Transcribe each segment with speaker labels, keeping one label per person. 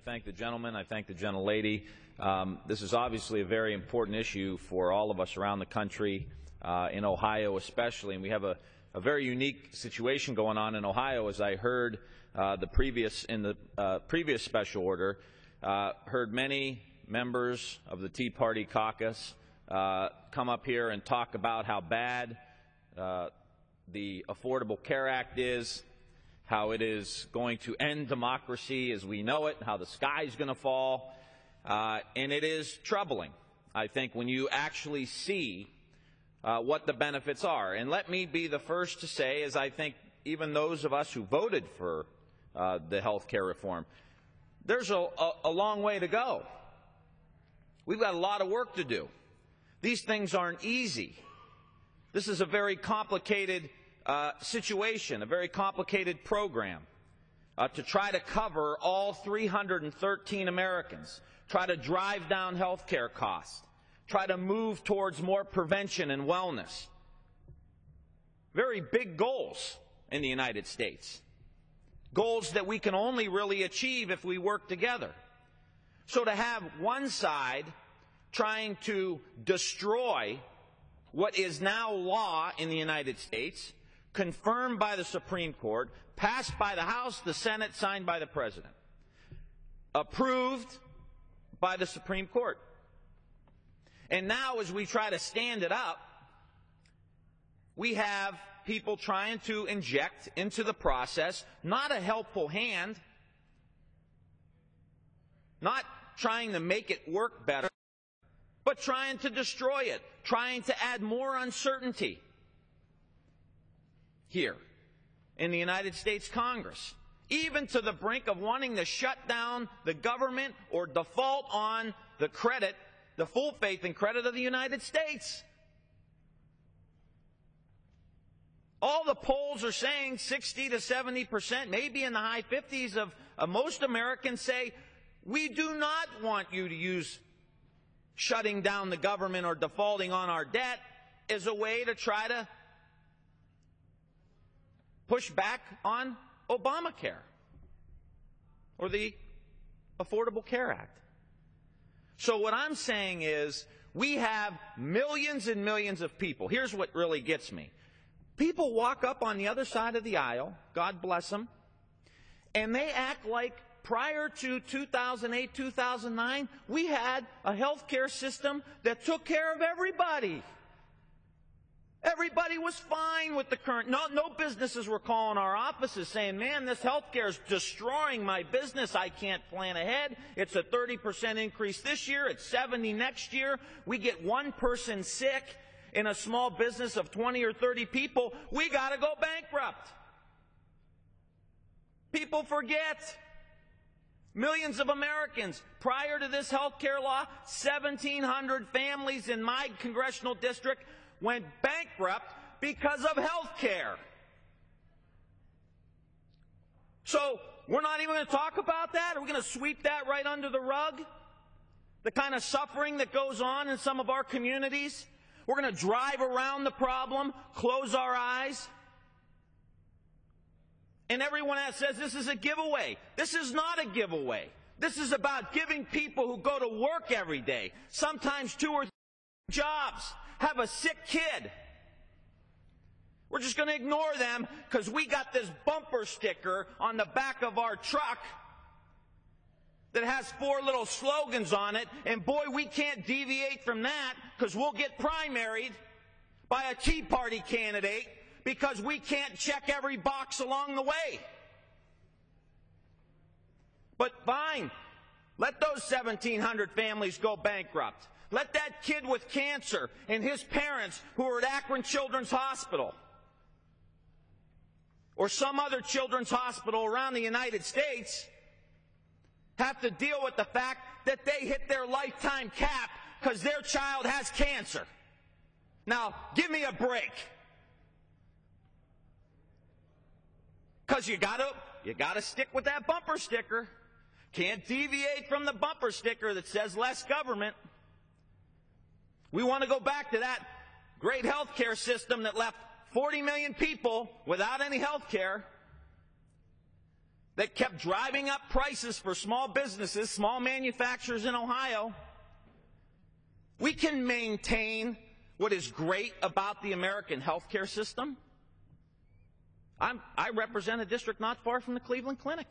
Speaker 1: thank the gentleman. I thank the gentlelady. This is obviously a very important issue for all of us around the country, in Ohio especially. And we have a very unique situation going on in Ohio, as I heard in the previous special order. Heard many members of the Tea Party caucus come up here and talk about how bad the Affordable Care Act is, how it is going to end democracy as we know it, how the sky is going to fall, and it is troubling, I think, when you actually see what the benefits are. And let me be the first to say, as I think even those of us who voted for the health care reform, there's a long way to go. We've got a lot of work to do. These things aren't easy. This is a very complicated situation, a very complicated program to try to cover all 313 Americans, try to drive down health care costs, try to move towards more prevention and wellness. Very big goals in the United States. Goals that we can only really achieve if we work together. So to have one side trying to destroy what is now law in the United States, confirmed by the Supreme Court, passed by the House, the Senate, signed by the President, approved by the Supreme Court. And now, as we try to stand it up, we have people trying to inject into the process not a helpful hand, not trying to make it work better, but trying to destroy it, trying to add more uncertainty here in the United States Congress, even to the brink of wanting to shut down the government or default on the credit, the full faith and credit of the United States. All the polls are saying 60 to 70%, maybe in the high 50s of most Americans say, we do not want you to use shutting down the government or defaulting on our debt as a way to try to push back on Obamacare or the Affordable Care Act. So what I'm saying is we have millions and millions of people. Here's what really gets me. People walk up on the other side of the aisle, God bless them, and they act like prior to 2008, 2009, we had a health care system that took care of everybody. Everybody was fine with the current. No businesses were calling our offices saying, man, this health care is destroying my business. I can't plan ahead. It's a 30% increase this year. It's 70 next year. We get one person sick in a small business of 20 or 30 people. We got to go bankrupt. People forget. Millions of Americans, prior to this health care law, 1,700 families in my congressional district went bankrupt because of health care. So we're not even going to talk about that? Are we going to sweep that right under the rug? The kind of suffering that goes on in some of our communities? We're going to drive around the problem, close our eyes? And everyone that says this is a giveaway. This is not a giveaway. This is about giving people who go to work every day, sometimes 2 or 3 jobs, have a sick kid. We're just going to ignore them because we got this bumper sticker on the back of our truck that has 4 little slogans on it, and boy, we can't deviate from that because we'll get primaried by a Tea Party candidate because we can't check every box along the way. But fine, let those 1,700 families go bankrupt. Let that kid with cancer and his parents who are at Akron Children's Hospital or some other children's hospital around the United States have to deal with the fact that they hit their lifetime cap because their child has cancer. Now, give me a break. Because you gotta stick with that bumper sticker. Can't deviate from the bumper sticker that says less government. We want to go back to that great health care system that left 40 million people without any health care. that kept driving up prices for small businesses, small manufacturers in Ohio, we can maintain what is great about the American healthcare system. I represent a district not far from the Cleveland Clinic.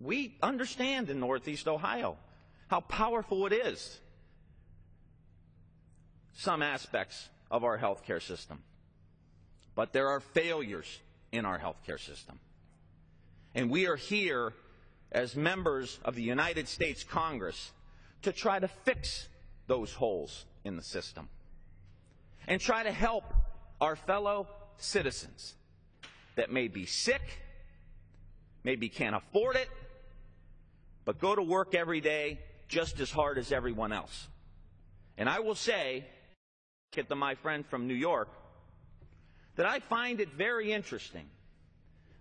Speaker 1: We understand in Northeast Ohio how powerful it is, some aspects of our healthcare system. But there are failures in our healthcare system. And we are here as members of the United States Congress to try to fix those holes in the system and try to help our fellow citizens that may be sick, maybe can't afford it, but go to work every day just as hard as everyone else. And I will say, to my friend from New York, that I find it very interesting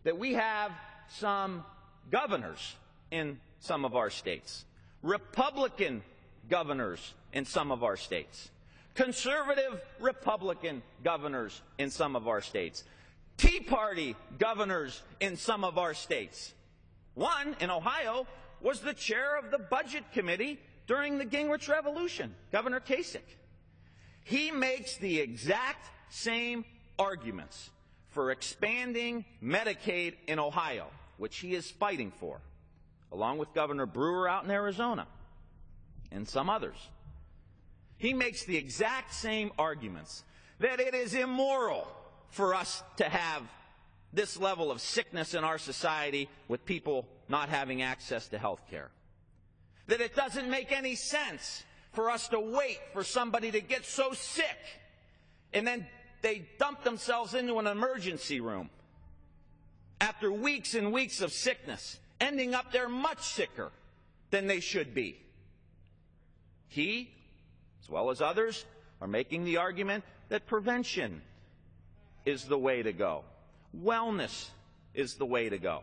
Speaker 1: that we have some governors in some of our states, Republican governors in some of our states, conservative Republican governors in some of our states, Tea Party governors in some of our states. One in Ohio was the chair of the Budget Committee during the Gingrich Revolution, Governor Kasich. He makes the exact same arguments for expanding Medicaid in Ohio, which he is fighting for, along with Governor Brewer out in Arizona and some others. He makes the exact same arguments that it is immoral for us to have this level of sickness in our society with people not having access to health care. That it doesn't make any sense for us to wait for somebody to get so sick and then they dump themselves into an emergency room after weeks and weeks of sickness, ending up there much sicker than they should be. He, as well as others, are making the argument that prevention is the way to go. Wellness is the way to go.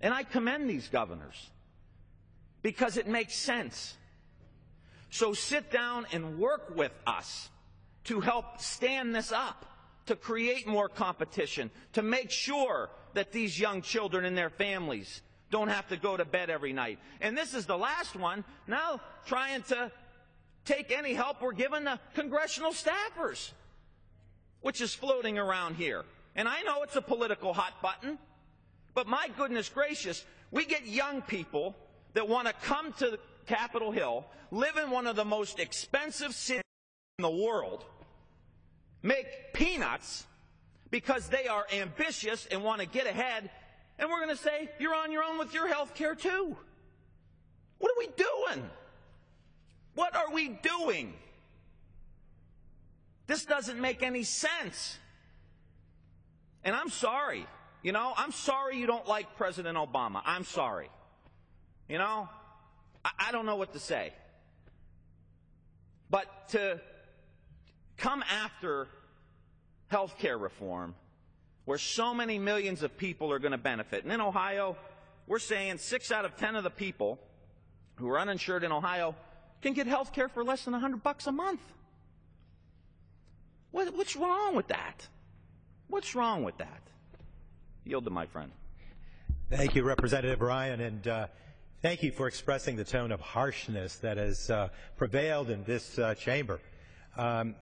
Speaker 1: And I commend these governors because it makes sense. So sit down and work with us to help stand this up, to create more competition, to make sure that these young children and their families don't have to go to bed every night. And this is the last one, now trying to take any help we're giving the congressional staffers, which is floating around here. And I know it's a political hot button, but my goodness gracious, we get young people that want to come to Capitol Hill, live in one of the most expensive cities in the world, make peanuts because they are ambitious and want to get ahead, and we're going to say, you're on your own with your health care too. What are we doing? What are we doing? This doesn't make any sense. And I'm sorry. You know, I'm sorry you don't like President Obama. I'm sorry. You know, I don't know what to say. But to come after health care reform, where so many millions of people are going to benefit. And in Ohio, we're saying 6 out of 10 of the people who are uninsured in Ohio can get health care for less than $100 a month. What's wrong with that? What's wrong with that? Yield to my friend.
Speaker 2: Thank you, Representative Ryan, and thank you for expressing the tone of harshness that has prevailed in this chamber.